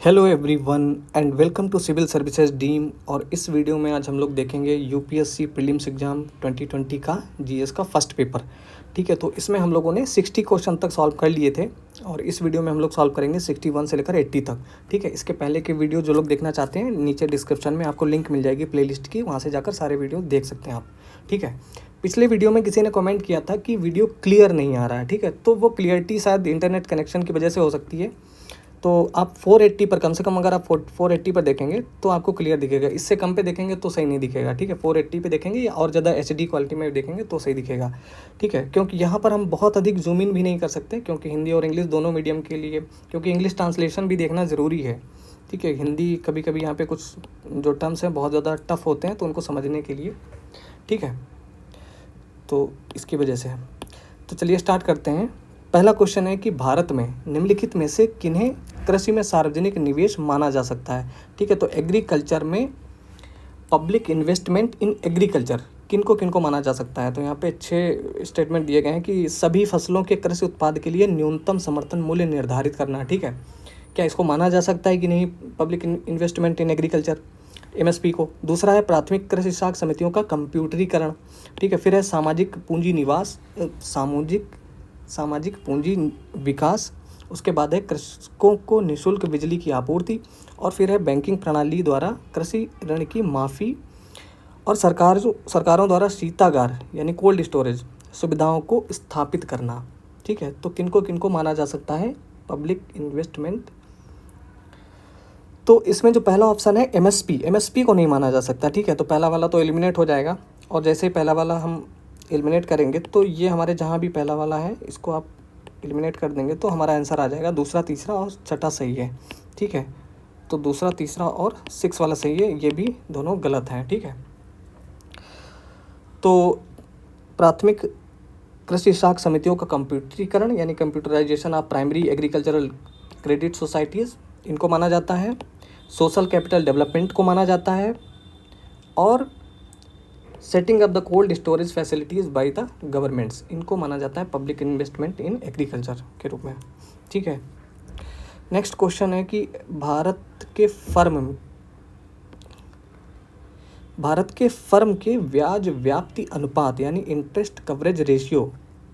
Hello everyone and welcome to civil services deem. और इस video में आज हम लोग देखेंगे यूपीएससी प्रीलिम्स एग्जाम 2020 का जीएस का फर्स्ट पेपर। ठीक है, तो इसमें हम लोगों ने 60 क्वेश्चन तक सॉल्व कर लिए थे और इस वीडियो में हम लोग सॉल्व करेंगे 61 से लेकर 80 तक। ठीक है, इसके पहले के वीडियो जो लोग देखना चाहते हैं नीचे डिस्क्रिप्शन में आपको लिंक मिल जाएगी प्लेलिस्ट की, वहाँ से जाकर सारे वीडियो देख सकते हैं आप। ठीक है, पिछले वीडियो में किसी ने कमेंट किया था कि वीडियो क्लियर नहीं आ रहा है। ठीक है, तो वो क्लियरिटी शायद इंटरनेट कनेक्शन की वजह से हो सकती है। तो आप 480 पर कम से कम अगर आप 480 पर देखेंगे तो आपको क्लियर दिखेगा, इससे कम पे देखेंगे तो सही नहीं दिखेगा। ठीक है, 480 पे देखेंगे या और ज़्यादा एचडी क्वालिटी में देखेंगे तो सही दिखेगा। ठीक है, क्योंकि यहाँ पर हम बहुत अधिक जूम इन भी नहीं कर सकते क्योंकि हिंदी और इंग्लिश दोनों मीडियम के लिए, क्योंकि इंग्लिश ट्रांसलेशन भी देखना ज़रूरी है। ठीक है, हिंदी कभी कभी यहाँ पे कुछ जो टर्म्स हैं बहुत ज़्यादा टफ होते हैं तो उनको समझने के लिए। ठीक है, तो इसकी वजह से तो चलिए स्टार्ट करते हैं। पहला क्वेश्चन है कि भारत में निम्नलिखित में से किन्हें कृषि में सार्वजनिक निवेश माना जा सकता है। ठीक है, तो एग्रीकल्चर में पब्लिक इन्वेस्टमेंट इन एग्रीकल्चर किनको माना जा सकता है। तो यहाँ पे 6 स्टेटमेंट दिए गए हैं कि सभी फसलों के कृषि उत्पाद के लिए न्यूनतम समर्थन मूल्य निर्धारित करना। ठीक है, क्या इसको माना जा सकता है कि नहीं public investment in agriculture, MSP को। दूसरा है प्राथमिक कृषि साख समितियों का कंप्यूटरीकरण। ठीक है, फिर है सामाजिक पूंजी निवास सामाजिक पूंजी विकास। उसके बाद है कृषकों को निःशुल्क बिजली की आपूर्ति। और फिर है बैंकिंग प्रणाली द्वारा कृषि ऋण की माफ़ी और सरकारों द्वारा शीतागार यानी कोल्ड स्टोरेज सुविधाओं को स्थापित करना। ठीक है, तो किनको माना जा सकता है पब्लिक इन्वेस्टमेंट। तो इसमें जो पहला ऑप्शन है एमएसपी को नहीं माना जा सकता। ठीक है, तो पहला वाला तो एलिमिनेट हो जाएगा और जैसे ही पहला वाला हम एलिमिनेट करेंगे तो ये हमारे जहाँ भी पहला वाला है इसको आप एलिमिनेट कर देंगे तो हमारा आंसर आ जाएगा दूसरा, तीसरा और छठा सही है। ठीक है, तो दूसरा, तीसरा और 6 वाला सही है, ये भी दोनों गलत हैं। ठीक है, तो प्राथमिक कृषि साख समितियों का कंप्यूटरीकरण यानी computerization of primary agricultural credit societies, इनको माना जाता है। सोशल कैपिटल डेवलपमेंट को माना जाता है और setting up the cold storage facilities by the governments, इनको माना जाता है पब्लिक इन्वेस्टमेंट इन एग्रीकल्चर के रूप में। ठीक है, नेक्स्ट क्वेश्चन है कि भारत के फर्म के ब्याज व्याप्ति अनुपात यानी इंटरेस्ट कवरेज रेशियो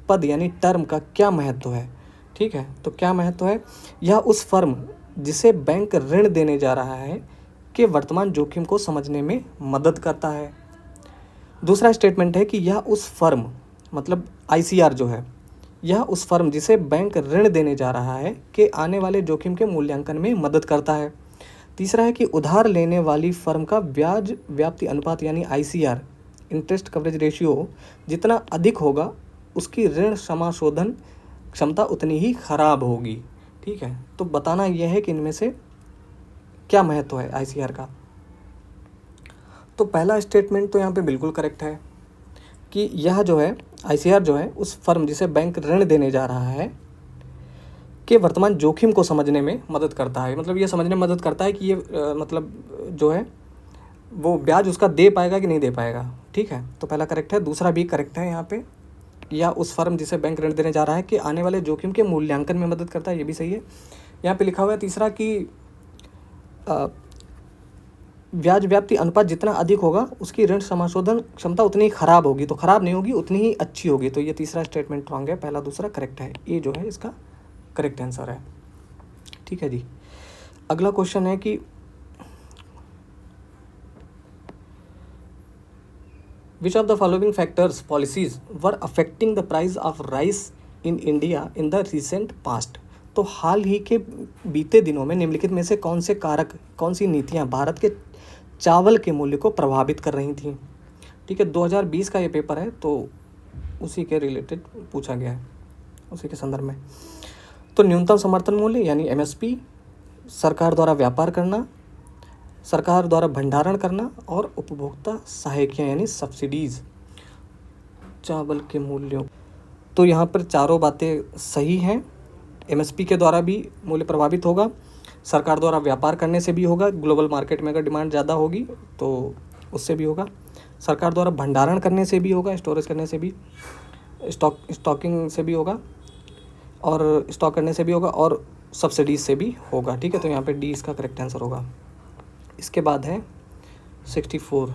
पद यानी टर्म का क्या महत्व है। ठीक है, तो क्या महत्व है, यह उस फर्म जिसे बैंक ऋण देने जा रहा है के वर्तमान जोखिम को समझने में मदद करता है। दूसरा स्टेटमेंट है कि यह उस फर्म मतलब आईसीआर जो है, यह उस फर्म जिसे बैंक ऋण देने जा रहा है के आने वाले जोखिम के मूल्यांकन में मदद करता है। तीसरा है कि उधार लेने वाली फर्म का ब्याज व्याप्ति अनुपात यानी आईसीआर इंटरेस्ट कवरेज रेशियो जितना अधिक होगा उसकी ऋण समाशोधन क्षमता उतनी ही खराब होगी। ठीक है, तो बताना यह है कि इनमें से क्या महत्व है आईसीआर का। तो पहला स्टेटमेंट तो यहाँ पे बिल्कुल करेक्ट है कि यह जो है आईसीआर जो है उस फर्म जिसे बैंक ऋण देने जा रहा है के वर्तमान जोखिम को समझने में मदद करता है। मतलब ये समझने में मदद करता है कि ये मतलब जो है वो ब्याज उसका दे पाएगा कि नहीं दे पाएगा। ठीक है, तो पहला करेक्ट है। दूसरा भी करेक्ट है यहाँ पे, या उस फर्म जिसे बैंक ऋण देने जा रहा है कि आने वाले जोखिम के मूल्यांकन में मदद करता है, ये भी सही है। यहाँ पे लिखा हुआ है तीसरा कि ब्याज व्याप्ति अनुपात जितना अधिक होगा उसकी ऋण समाशोधन क्षमता उतनी ही खराब होगी, तो खराब नहीं होगी उतनी ही अच्छी होगी। तो ये तीसरा स्टेटमेंट रॉन्ग है, पहला दूसरा करेक्ट है, ये जो है इसका करेक्ट आंसर है। ठीक है जी, अगला क्वेश्चन है कि which of the following factors policies were affecting the price of rice in India in the recent past. तो हाल ही के बीते दिनों में निम्नलिखित में से कौन से कारक, कौन सी नीतियां भारत के चावल के मूल्य को प्रभावित कर रही थी। ठीक है, 2020 का ये पेपर है तो उसी के रिलेटेड पूछा गया है, उसी के संदर्भ में। तो न्यूनतम समर्थन मूल्य यानी एमएसपी, सरकार द्वारा व्यापार करना, सरकार द्वारा भंडारण करना और उपभोक्ता सहायकियाँ यानी सब्सिडीज़ चावल के मूल्यों। तो यहाँ पर चारों बातें सही हैं। एमएसपी के द्वारा भी मूल्य प्रभावित होगा, सरकार द्वारा व्यापार करने से भी होगा, ग्लोबल मार्केट में अगर डिमांड ज़्यादा होगी तो उससे भी होगा, सरकार द्वारा भंडारण करने से भी होगा, स्टोरेज करने से भी, स्टॉकिंग से भी होगा और स्टॉक करने से भी होगा, और सब्सिडीज से भी होगा। ठीक है, तो यहाँ पे डी इसका करेक्ट आंसर होगा। इसके बाद है 64।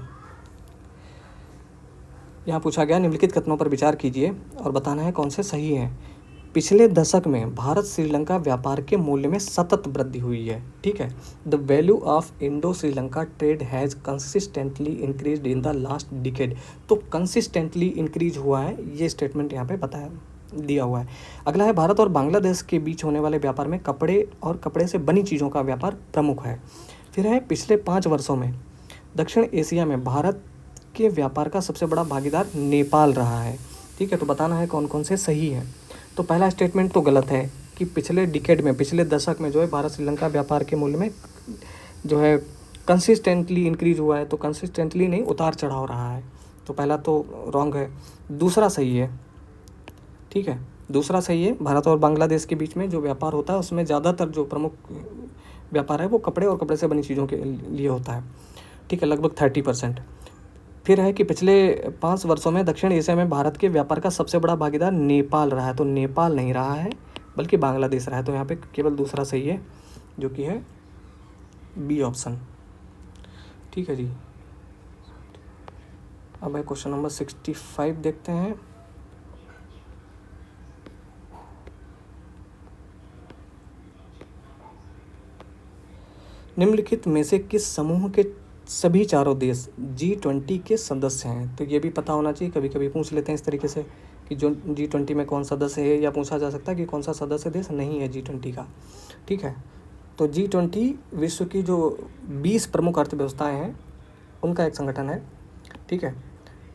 यहाँ पूछा गया निम्नलिखित कथनों पर विचार कीजिए और बताना है कौन से सही हैं। पिछले दशक में भारत श्रीलंका व्यापार के मूल्य में सतत वृद्धि हुई है। ठीक है, the value of Indo Sri Lanka trade has consistently increase in the last decade. तो कंसिस्टेंटली इंक्रीज हुआ है, ये स्टेटमेंट यहाँ पे बताया दिया हुआ है। अगला है भारत और बांग्लादेश के बीच होने वाले व्यापार में कपड़े और कपड़े से बनी चीज़ों का व्यापार प्रमुख है। फिर है पिछले 5 वर्षों में दक्षिण एशिया में भारत के व्यापार का सबसे बड़ा भागीदार नेपाल रहा है। ठीक है, तो बताना है कौन कौन से सही हैं। तो पहला स्टेटमेंट तो गलत है कि पिछले डिकेड में, पिछले दशक में जो है भारत श्रीलंका व्यापार के मूल्य में जो है कंसिस्टेंटली इंक्रीज हुआ है। तो कंसिस्टेंटली नहीं, उतार चढ़ाव रहा है। तो पहला तो रॉन्ग है। दूसरा सही है। ठीक है, दूसरा सही है। भारत और बांग्लादेश के बीच में जो व्यापार होता है उसमें ज़्यादातर जो प्रमुख व्यापार है वो कपड़े और कपड़े से बनी चीज़ों के लिए होता है। ठीक है, लगभग 30%। फिर है कि पिछले 5 वर्षों में दक्षिण एशिया में भारत के व्यापार का सबसे बड़ा भागीदार नेपाल रहा है। तो नेपाल नहीं रहा है बल्कि बांग्लादेश रहा है। तो यहाँ पे केवल दूसरा सही है जो कि है बी ऑप्शन। ठीक है जी। अब है क्वेश्चन नंबर 65 देखते हैं। निम्नलिखित में से किस समूह के सभी चारों देश G20 के सदस्य हैं। तो ये भी पता होना चाहिए, कभी कभी पूछ लेते हैं इस तरीके से कि जो G20 में कौन सदस्य है, या पूछा जा सकता है कि कौन सा सदस्य देश नहीं है G20 का। ठीक है, तो G20 विश्व की जो 20 प्रमुख अर्थव्यवस्थाएं हैं उनका एक संगठन है। ठीक है,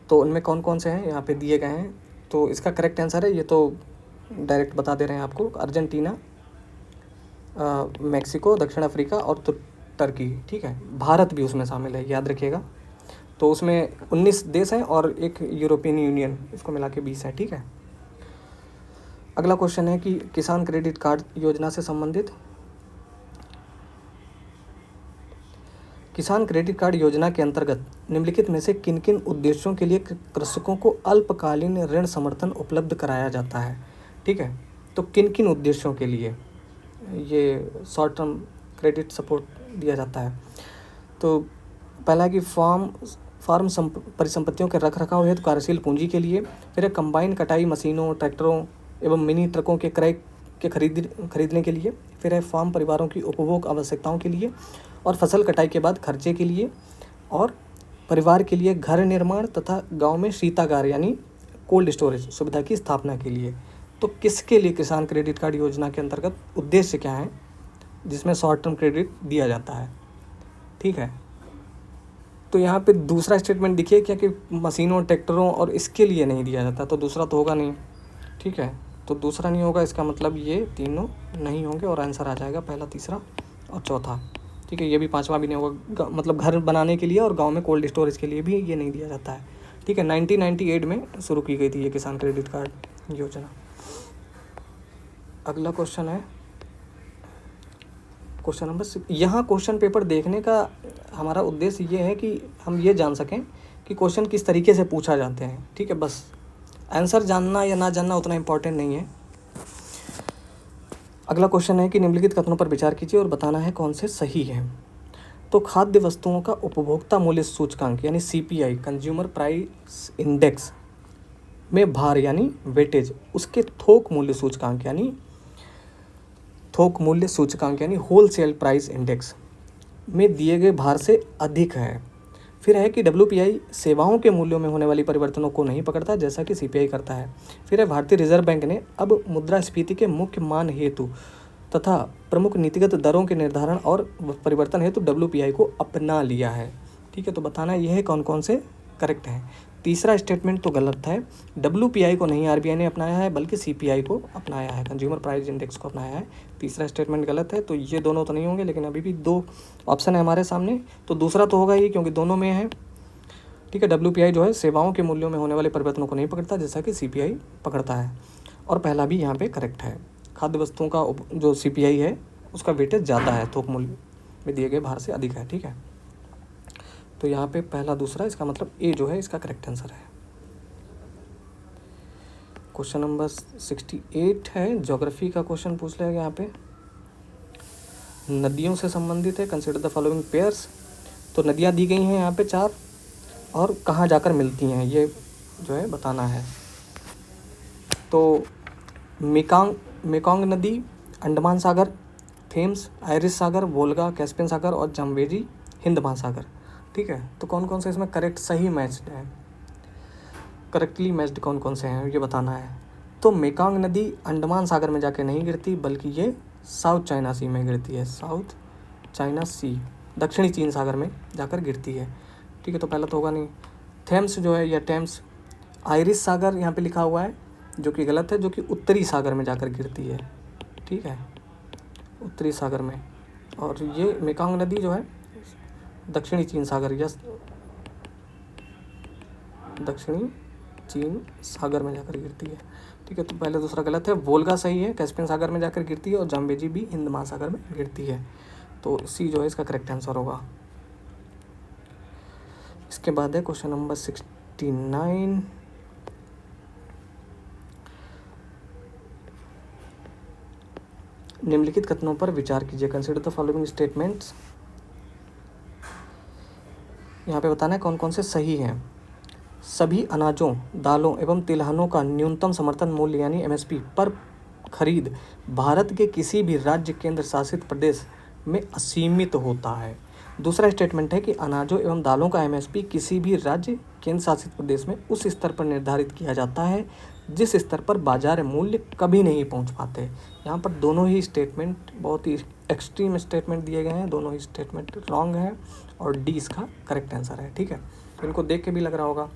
तो उनमें कौन कौन से हैं यहाँ पे दिए गए हैं। तो इसका करेक्ट आंसर है, ये तो डायरेक्ट बता दे रहे हैं आपको, अर्जेंटीना, मैक्सिको, दक्षिण अफ्रीका और टर्की। ठीक है, भारत भी उसमें शामिल है, याद रखिएगा। तो उसमें 19 देश हैं और एक यूरोपियन यूनियन, इसको मिला के 20 है। ठीक है, अगला क्वेश्चन है कि किसान क्रेडिट कार्ड योजना से संबंधित, किसान क्रेडिट कार्ड योजना के अंतर्गत निम्नलिखित में से किन किन उद्देश्यों के लिए कृषकों को अल्पकालीन ऋण समर्थन उपलब्ध कराया जाता है। ठीक है, तो किन किन उद्देश्यों के लिए ये शॉर्ट टर्म क्रेडिट सपोर्ट दिया जाता है। तो पहला कि फार्म परिसंपत्तियों के रखरखाव हेतु कार्यशील पूंजी के लिए। फिर है कंबाइन कटाई मशीनों, ट्रैक्टरों एवं मिनी ट्रकों के क्रय के खरीदने के लिए। फिर है फार्म परिवारों की उपभोग आवश्यकताओं के लिए और फसल कटाई के बाद खर्चे के लिए, और परिवार के लिए घर निर्माण तथा गांव में शीतागार यानी कोल्ड स्टोरेज सुविधा की स्थापना के लिए। तो किसके लिए किसान क्रेडिट कार्ड योजना के अंतर्गत उद्देश्य क्या है जिसमें शॉर्ट टर्म क्रेडिट दिया जाता है। ठीक है, तो यहाँ पे दूसरा स्टेटमेंट देखिए क्या कि मशीनों, ट्रैक्टरों और इसके लिए नहीं दिया जाता, तो दूसरा तो होगा नहीं। ठीक है, तो दूसरा नहीं होगा, इसका मतलब ये तीनों नहीं होंगे और आंसर आ जाएगा पहला, तीसरा और चौथा। ठीक है, ये भी पांचवा भी नहीं होगा, मतलब घर बनाने के लिए और गांव में कोल्ड स्टोरेज के लिए भी ये नहीं दिया जाता है। ठीक है, 1998 में शुरू की गई थी ये किसान क्रेडिट कार्ड योजना। अगला क्वेश्चन है क्वेश्चन नंबर 6। यहाँ क्वेश्चन पेपर देखने का हमारा उद्देश्य ये है कि हम ये जान सकें कि क्वेश्चन किस तरीके से पूछा जाते हैं। ठीक है, बस आंसर जानना या ना जानना उतना इम्पोर्टेंट नहीं है। अगला क्वेश्चन है कि निम्नलिखित कथनों पर विचार कीजिए और बताना है कौन से सही हैं। तो खाद्य वस्तुओं का उपभोक्ता मूल्य सूचकांक यानी CPI, कंज्यूमर प्राइस इंडेक्स में भार यानी वेटेज उसके थोक मूल्य सूचकांक यानी होलसेल प्राइस इंडेक्स में दिए गए भार से अधिक है। फिर है कि WPI सेवाओं के मूल्यों में होने वाली परिवर्तनों को नहीं पकड़ता जैसा कि CPI करता है। फिर है भारतीय रिजर्व बैंक ने अब मुद्रास्फीति के मुख्य मान हेतु तथा प्रमुख नीतिगत दरों के निर्धारण और परिवर्तन हेतु WPI को अपना लिया है। ठीक है, तो बताना यह है कौन कौन से करेक्ट हैं। तीसरा स्टेटमेंट तो गलत है, WPI को नहीं RBI ने अपनाया है बल्कि CPI को अपनाया है, कंज्यूमर प्राइस इंडेक्स को अपनाया है। तीसरा स्टेटमेंट गलत है, तो ये दोनों तो नहीं होंगे, लेकिन अभी भी 2 ऑप्शन है हमारे सामने, तो दूसरा तो होगा ही क्योंकि दोनों में है। ठीक है, WPI जो है सेवाओं के मूल्यों में होने वाले परिवर्तनों को नहीं पकड़ता जैसा कि CPI पकड़ता है, और पहला भी यहाँ पे करेक्ट है। खाद्य वस्तुओं का जो CPI है उसका वेटेज ज़्यादा है, थोक मूल्य में दिए गए भार से अधिक है। ठीक है, तो यहाँ पे पहला दूसरा, इसका मतलब ए जो है इसका करेक्ट आंसर है। क्वेश्चन नंबर 68 है, ज्योग्राफी का क्वेश्चन पूछ लिया यहाँ पे। नदियों से संबंधित है, कंसिडर द फॉलोइंग पेयर्स। तो नदियाँ दी गई हैं यहाँ पे 4 और कहाँ जाकर मिलती हैं ये जो है बताना है। तो मेकोंग नदी, अंडमान सागर, थेम्स, आयरिश सागर, वोल्गा, कैस्पियन सागर और जम्बेजी हिंद महासागर। ठीक है, तो कौन कौन से इसमें करेक्ट सही मैच्ड है, करेक्टली मैच्ड कौन कौन से हैं ये बताना है। तो मेकोंग नदी अंडमान सागर में जाके नहीं गिरती, बल्कि ये साउथ चाइना सी में गिरती है, साउथ चाइना सी, दक्षिणी चीन सागर में जाकर गिरती है। ठीक है, तो पहला तो होगा नहीं। थेम्स जो है या टेम्स, आयरिश सागर यहाँ पे लिखा हुआ है जो कि गलत है, जो कि उत्तरी सागर में जाकर गिरती है। ठीक है, उत्तरी सागर में। और ये मेकोंग नदी जो है दक्षिणी चीन सागर या दक्षिणी चीन सागर में जाकर गिरती है। ठीक है, तो पहले दूसरा गलत है। वोल्गा सही है, कैस्पियन सागर में जाकर गिरती है और जाम्बेजी भी हिंद महासागर में गिरती है। तो सी जो है इसका करेक्ट आंसर होगा। इसके बाद है क्वेश्चन नंबर 69। निम्नलिखित कथनों पर विचार कीजिए, कंसिडर द फॉलोइंग स्टेटमेंट्स। यहाँ पे बताना है कौन कौन से सही हैं। सभी अनाजों, दालों एवं तिलहनों का न्यूनतम समर्थन मूल्य यानी एमएसपी पर खरीद भारत के किसी भी राज्य केंद्र शासित प्रदेश में असीमित होता है। दूसरा स्टेटमेंट है कि अनाजों एवं दालों का एमएसपी किसी भी राज्य केंद्र शासित प्रदेश में उस स्तर पर निर्धारित किया जाता है जिस स्तर पर बाजार मूल्य कभी नहीं पहुंच पाते। यहाँ पर दोनों ही स्टेटमेंट बहुत ही एक्सट्रीम स्टेटमेंट दिए गए हैं, दोनों ही स्टेटमेंट रॉन्ग हैं और डी इसका करेक्ट आंसर है। ठीक है, तो इनको देख के भी लग रहा होगा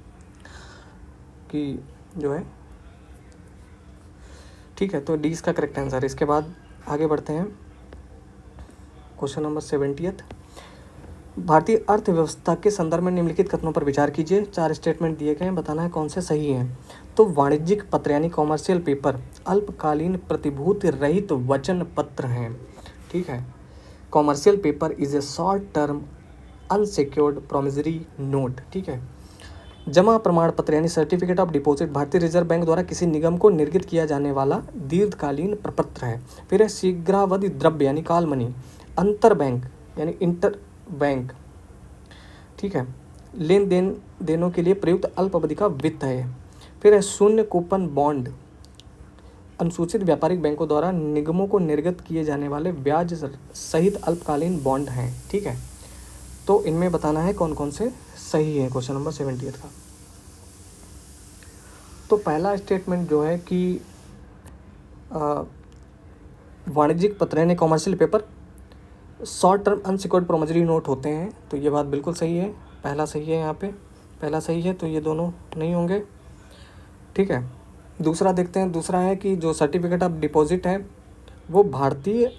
कि जो है ठीक है, तो डी इसका करेक्ट आंसर है। इसके बाद आगे बढ़ते हैं क्वेश्चन नंबर 70। भारतीय अर्थव्यवस्था के संदर्भ में निम्नलिखित कथनों पर विचार कीजिए। 4 स्टेटमेंट दिए गए हैं, बताना है कौन से सही हैं। तो वाणिज्यिक पत्र यानी कॉमर्शियल पेपर अल्पकालीन प्रतिभूति रहित वचन पत्र हैं। ठीक है, commercial paper is a short term unsecured promissory note. ठीक है, जमा प्रमाण पत्र यानी सर्टिफिकेट ऑफ डिपॉजिट भारतीय रिजर्व बैंक द्वारा किसी निगम को निर्गत किया जाने वाला दीर्घकालीन प्रपत्र है। फिर है शीघ्रावधि द्रव्य यानी कॉल मनी, अंतर बैंक यानी इंटर बैंक। ठीक है, लेन देन देनों के लिए प्रयुक्त अल्प अवधि का वित्त है। फिर है शून्य कूपन बॉन्ड, अनुसूचित व्यापारिक बैंकों द्वारा निगमों को निर्गत किए जाने वाले ब्याज सहित अल्पकालीन बॉन्ड हैं। ठीक है, तो इनमें बताना है कौन कौन से सही है क्वेश्चन नंबर 78 का। तो पहला स्टेटमेंट जो है कि वाणिज्यिक पत्र यानी commercial paper short term unsecured promissory note होते हैं, तो ये बात बिल्कुल सही है, पहला सही है, यहाँ पे पहला सही है, तो ये दोनों नहीं होंगे। ठीक है, दूसरा देखते हैं। दूसरा है कि जो सर्टिफिकेट ऑफ डिपॉजिट है वो भारतीय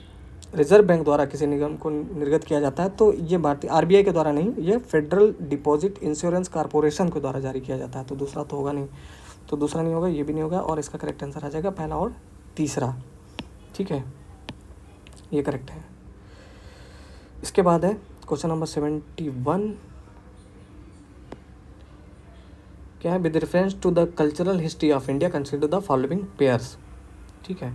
रिजर्व बैंक द्वारा किसी निगम को निर्गत किया जाता है, तो ये भारतीय आरबीआई के द्वारा नहीं, ये फेडरल डिपॉजिट इंश्योरेंस कॉरपोरेशन के द्वारा जारी किया जाता है, तो दूसरा तो होगा नहीं, तो दूसरा नहीं होगा, ये भी नहीं होगा, और इसका करेक्ट आंसर आ जाएगा पहला और तीसरा। ठीक है, ये करेक्ट है। इसके बाद है क्वेश्चन नंबर 71। क्या है, with reference to the cultural history of India consider the following pairs. ठीक है,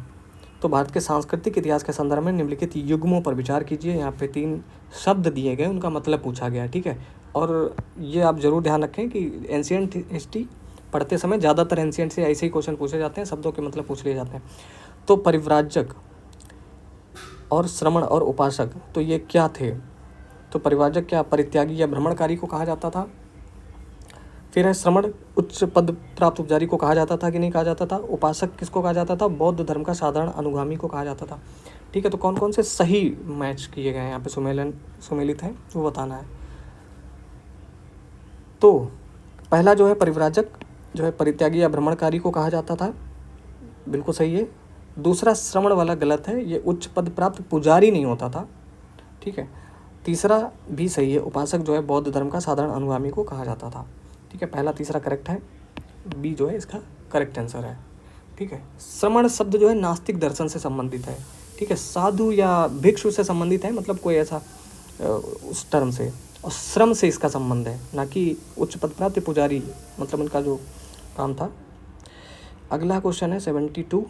तो भारत के सांस्कृतिक इतिहास के संदर्भ में निम्नलिखित युग्मों पर विचार कीजिए। यहाँ पे 3 शब्द दिए गए, उनका मतलब पूछा गया है। ठीक है, और ये आप जरूर ध्यान रखें कि एंशिएंट हिस्ट्री पढ़ते समय ज़्यादातर एंशिएंट से ऐसे ही क्वेश्चन पूछे जाते हैं, शब्दों के मतलब पूछ लिए जाते हैं। तो परिव्राजक और श्रमण और उपासक, तो ये क्या थे। तो परिव्राजक क्या परित्यागी या भ्रमणकारी को कहा जाता था। फिर है श्रमण उच्च पद प्राप्त उपचारी को कहा जाता था कि नहीं कहा जाता था। उपासक किसको कहा जाता था, बौद्ध धर्म का साधारण अनुगामी को कहा जाता था। ठीक है, तो कौन कौन से सही मैच किए गए हैं यहाँ पे सुमेलित हैं वो बताना है। तो पहला जो है परिव्राजक जो है परित्यागी या भ्रमणकारी को कहा जाता था, बिल्कुल सही है। दूसरा श्रमण वाला गलत है, ये उच्च पद प्राप्त पुजारी नहीं होता था। ठीक है, तीसरा भी सही है, उपासक जो है बौद्ध धर्म का साधारण अनुगामी को कहा जाता था। ठीक है, पहला तीसरा करेक्ट है, बी जो है इसका करेक्ट आंसर है। ठीक है, श्रमण शब्द जो है नास्तिक दर्शन से संबंधित है। ठीक है, साधु या भिक्षु से संबंधित है, मतलब कोई ऐसा उस टर्म से, और श्रम से इसका संबंध है, ना कि उच्च पद प्राप्त पुजारी, मतलब उनका जो काम था। अगला क्वेश्चन है 72।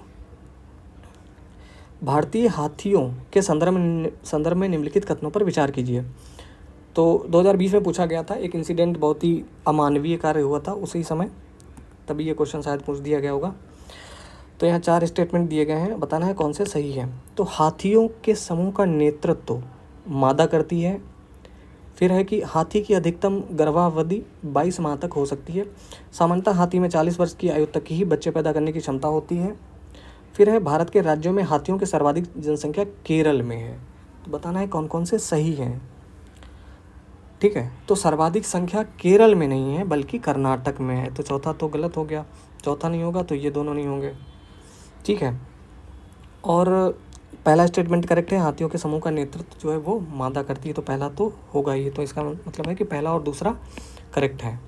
भारतीय हाथियों के संदर्भ में निम्नलिखित कथनों पर विचार कीजिए। तो 2020 में पूछा गया था, एक इंसिडेंट बहुत ही अमानवीय कार्य हुआ था उसी समय, तभी ये क्वेश्चन शायद पूछ दिया गया होगा। तो यहाँ 4 स्टेटमेंट दिए गए हैं, बताना है कौन से सही है। तो हाथियों के समूह का नेतृत्व मादा करती है। फिर है कि हाथी की अधिकतम गर्भावधि 22 माह तक हो सकती है। सामान्यतः हाथी में 40 वर्ष की आयु तक ही बच्चे पैदा करने की क्षमता होती है। फिर है भारत के राज्यों में हाथियों की सर्वाधिक जनसंख्या केरल में है। तो बताना है कौन कौन से सही हैं। ठीक है, तो सर्वाधिक संख्या केरल में नहीं है बल्कि कर्नाटक में है। तो चौथा तो गलत हो गया, चौथा नहीं होगा तो ये दोनों नहीं होंगे। ठीक है, और पहला स्टेटमेंट करेक्ट है, हाथियों के समूह का नेतृत्व जो है वो मादा करती है, तो पहला तो होगा ही। तो इसका मतलब है कि पहला और दूसरा करेक्ट है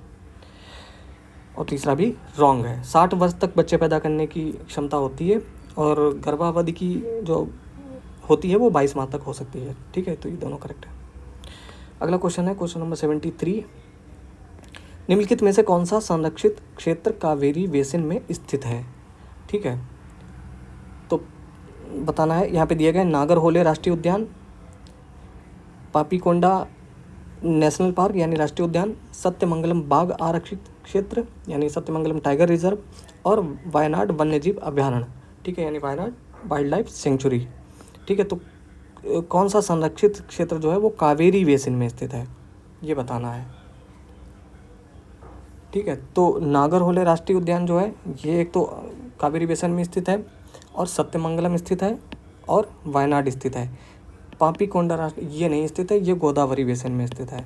और तीसरा भी रॉन्ग है। 60 वर्ष तक बच्चे पैदा करने की क्षमता होती है और गर्भावधि की जो होती है वो 22 माह तक हो सकती है। ठीक है, तो ये दोनों करेक्ट है। अगला क्वेश्चन है क्वेश्चन नंबर 73। निम्नलिखित में से कौन सा संरक्षित क्षेत्र कावेरी बेसिन में स्थित है। ठीक है, तो बताना है, यहाँ पे दिया गया नागरहोले राष्ट्रीय उद्यान, पापीकोंडा नेशनल पार्क यानी राष्ट्रीय उद्यान, सत्यमंगलम बाघ आरक्षित क्षेत्र यानी सत्यमंगलम टाइगर रिजर्व, और वायनाड वन्यजीव अभ्यारण्य। ठीक है, यानी वायनाड वाइल्ड लाइफ सेंचुरी। ठीक है, तो कौन सा संरक्षित क्षेत्र जो है वो कावेरी बेसिन में स्थित है, ये बताना है। ठीक है, तो नागरहोले राष्ट्रीय उद्यान जो है ये एक तो कावेरी बेसिन में स्थित है, और सत्यमंगलम स्थित है, और वायनाड स्थित है। पापीकोंडा राष्ट्र ये नहीं स्थित है, ये गोदावरी बेसिन में स्थित है।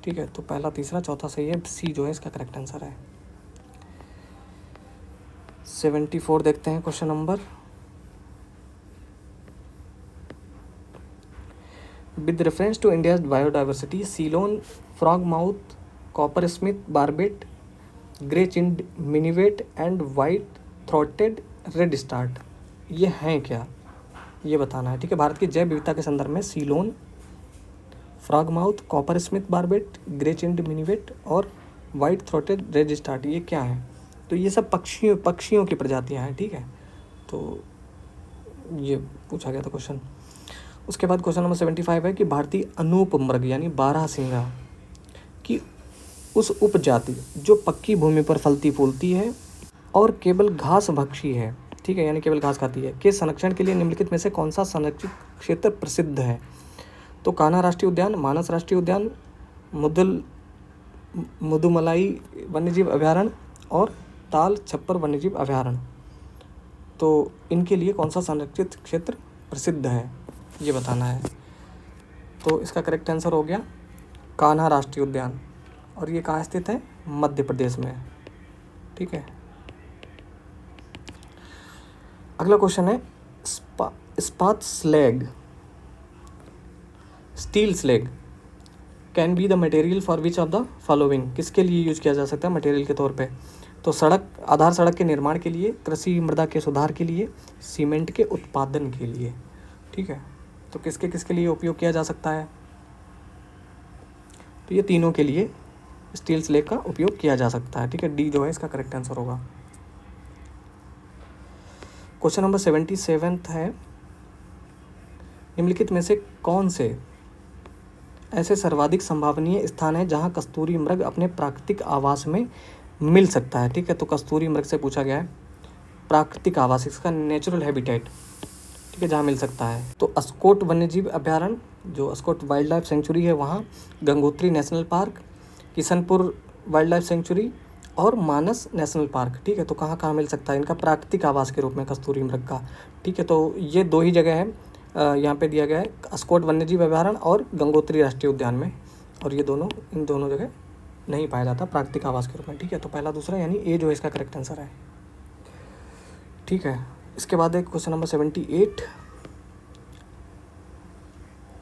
ठीक है, तो पहला तीसरा चौथा सही है, सी जो है इसका करेक्ट आंसर है। 74 देखते हैं question number. With reference to India's biodiversity, Ceylon, frogmouth, coppersmith barbet, grey chinned minivet and white throated redstart, ये हैं क्या, ये बताना है। ठीक है, भारत की जैव विविधता के संदर्भ में Ceylon, frogmouth, coppersmith barbet, grey chinned minivet और वाइट थ्रोटेड रेड स्टार्ट, ये क्या है। तो ये सब पक्षियों की प्रजातियां हैं। ठीक है, तो ये पूछा गया था क्वेश्चन। उसके बाद क्वेश्चन नंबर 75 है कि भारतीय अनूप मृग यानी बारहसिंगा की उस उपजाति जो पक्की भूमि पर फलती फूलती है और केवल घास भक्षी है, ठीक है, यानी केवल घास खाती है, के संरक्षण के लिए निम्नलिखित में से कौन सा संरक्षित क्षेत्र प्रसिद्ध है। तो कान्हा राष्ट्रीय उद्यान, मानस राष्ट्रीय उद्यान, मुदुमलाई वन्यजीव अभ्यारण्य और ताल छप्पर वन्यजीव अभ्यारण्य। तो इनके लिए कौन सा संरक्षित क्षेत्र प्रसिद्ध है, ये बताना है। तो इसका करेक्ट आंसर हो गया कान्हा राष्ट्रीय उद्यान, और ये कहाँ स्थित है, मध्य प्रदेश में। ठीक है, अगला क्वेश्चन है इस्पात slag, steel slag can be the material for which of the following, किसके लिए यूज किया जा सकता है मटेरियल के तौर पे। तो आधार सड़क के निर्माण के लिए, कृषि मृदा के सुधार के लिए, सीमेंट के उत्पादन के लिए। ठीक है, तो किसके किसके लिए उपयोग किया जा सकता है, तो ये तीनों के लिए स्टील स्लैग का उपयोग किया जा सकता है। ठीक है, डी जो है इसका करेक्ट आंसर होगा। क्वेश्चन नंबर 77 है, निम्नलिखित में से कौन से ऐसे सर्वाधिक संभावनीय स्थान है जहां कस्तूरी मृग अपने प्राकृतिक आवास में मिल सकता है। ठीक है, तो कस्तूरी मृग से पूछा गया है प्राकृतिक आवास, इसका नेचुरल हैबिटेट, ठीक है, जहाँ मिल सकता है। तो अस्कोट वन्यजीव अभ्यारण्य, जो अस्कोट वाइल्ड लाइफ सेंचुरी है वहाँ, Gangotri national park, Kishanpur wild life sanctuary और मानस नेशनल पार्क। ठीक है, तो कहाँ कहाँ मिल सकता है इनका प्राकृतिक आवास के रूप में कस्तूरी मृग का। ठीक है, तो ये दो ही जगह है, यहाँ पे दिया गया है अस्कोट वन्यजीव अभ्यारण्य और गंगोत्री राष्ट्रीय उद्यान में, और ये दोनों इन दोनों जगह नहीं पाया जाता प्राकृतिक आवास के रूप में। ठीक है, तो पहला दूसरा यानी ए जो है इसका करेक्ट आंसर है। ठीक है, इसके बाद एक क्वेश्चन नंबर 78,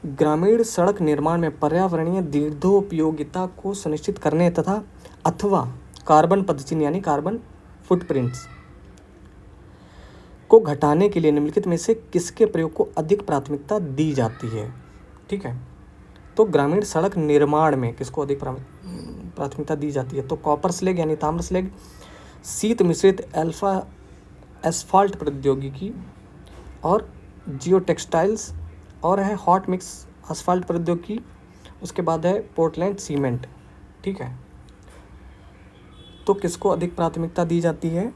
ग्रामीण सड़क निर्माण में पर्यावरणीय दीर्घोपयोगिता को सुनिश्चित करने तथा अथवा कार्बन पदचिह्न यानी कार्बन फुटप्रिंट्स को घटाने के लिए निम्नलिखित में से किसके प्रयोग को अधिक प्राथमिकता दी जाती है। ठीक है, तो ग्रामीण सड़क निर्माण में किसको अधिक प्राथमिकता दी जाती है, तो कॉपर स्लैग यानी ताम्र स्लैग, शीत मिश्रित एस्फाल्ट प्रौद्योगिकी और जियो टेक्सटाइल्स, और है हॉट मिक्स आसफाल्ट प्रौद्योगिकी, उसके बाद है पोर्टलैंड सीमेंट। ठीक है, तो किसको अधिक प्राथमिकता दी जाती है?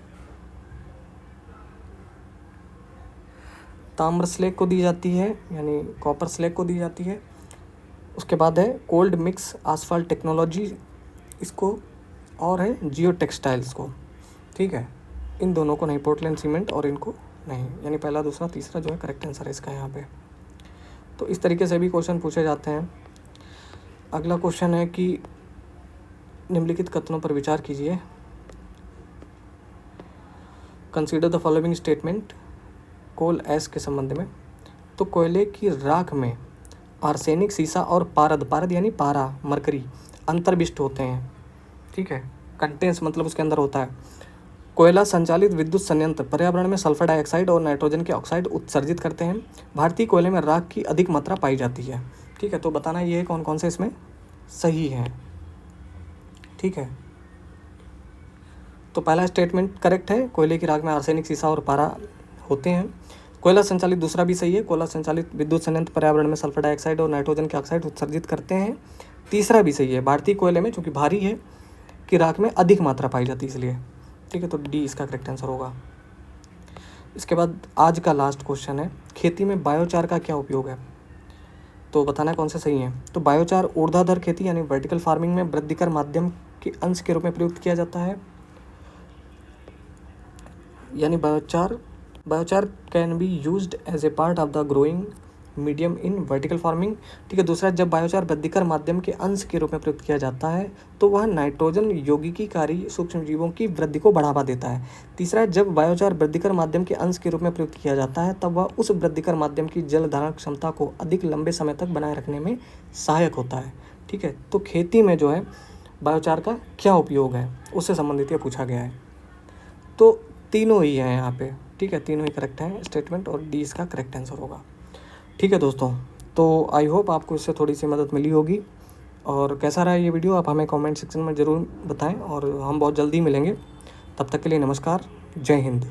ताम्र स्लेग को दी जाती है, यानी कॉपर स्लेग को दी जाती है। उसके बाद है कोल्ड मिक्स आसफाल्ट टेक्नोलॉजी इसको, और है जियो टेक्सटाइल्स को। ठीक है, इन दोनों को नहीं, पोर्टलैंड सीमेंट और इनको नहीं, यानी पहला दूसरा तीसरा जो है करेक्ट आंसर है इसका यहाँ पे। तो इस तरीके से भी क्वेश्चन पूछे जाते हैं। अगला क्वेश्चन है कि निम्नलिखित कथनों पर विचार कीजिए। कंसीडर द फॉलोइंग स्टेटमेंट कोल ऐश के संबंध में। तो कोयले की राख में आर्सेनिक, सीसा और पारद यानी पारा, मरकरी अंतर्विष्ट होते हैं। ठीक है, कंटेंस मतलब उसके अंदर होता है। कोयला संचालित विद्युत संयंत्र पर्यावरण में सल्फर डाइऑक्साइड और नाइट्रोजन के ऑक्साइड उत्सर्जित करते हैं। भारतीय कोयले में राख की अधिक मात्रा पाई जाती है। ठीक है, तो बताना ये है कौन कौन से इसमें सही है। ठीक है, तो पहला स्टेटमेंट करेक्ट है, कोयले की राख में आर्सेनिक, सीसा और पारा होते हैं। कोयला संचालित दूसरा भी सही है, कोयला संचालित विद्युत संयंत्र पर्यावरण में सल्फर डाइऑक्साइड और नाइट्रोजन के ऑक्साइड उत्सर्जित करते हैं। तीसरा भी सही है, भारतीय कोयले में चूँकि भारी है की राख में अधिक मात्रा पाई जाती है इसलिए। ठीक है, तो डी इसका करेक्ट आंसर होगा। इसके बाद आज का लास्ट क्वेश्चन है, खेती में बायोचार का क्या उपयोग है? तो बताना कौन से सही है। तो बायोचार ऊर्ध्वाधर खेती यानी वर्टिकल फार्मिंग में वृद्धिकर माध्यम के अंश के रूप में प्रयुक्त किया जाता है। यानी biochar can be used as a part of the growing medium in vertical farming. ठीक है, दूसरा, जब बायोचार वृद्धिकर माध्यम के अंश के रूप में प्रयुक्त किया जाता है तो वह नाइट्रोजन यौगिकीकारी सूक्ष्म जीवों की वृद्धि को बढ़ावा देता है। तीसरा, जब बायोचार वृद्धिकर माध्यम के अंश के रूप में प्रयुक्त किया जाता है तब वह उस वृद्धिकर माध्यम की जल धारण क्षमता को अधिक लंबे समय तक बनाए रखने में सहायक होता है। ठीक है, तो खेती में जो है बायोचार का क्या उपयोग है उससे संबंधित ये पूछा गया है। तो तीनों ही हैं यहाँ पे। ठीक है, तीनों ही करेक्ट हैं स्टेटमेंट, और डी इसका करेक्ट आंसर होगा। ठीक है दोस्तों, तो आई होप आपको इससे थोड़ी सी मदद मिली होगी, और कैसा रहा ये वीडियो आप हमें कमेंट सेक्शन में ज़रूर बताएं, और हम बहुत जल्दी मिलेंगे। तब तक के लिए नमस्कार, जय हिंद।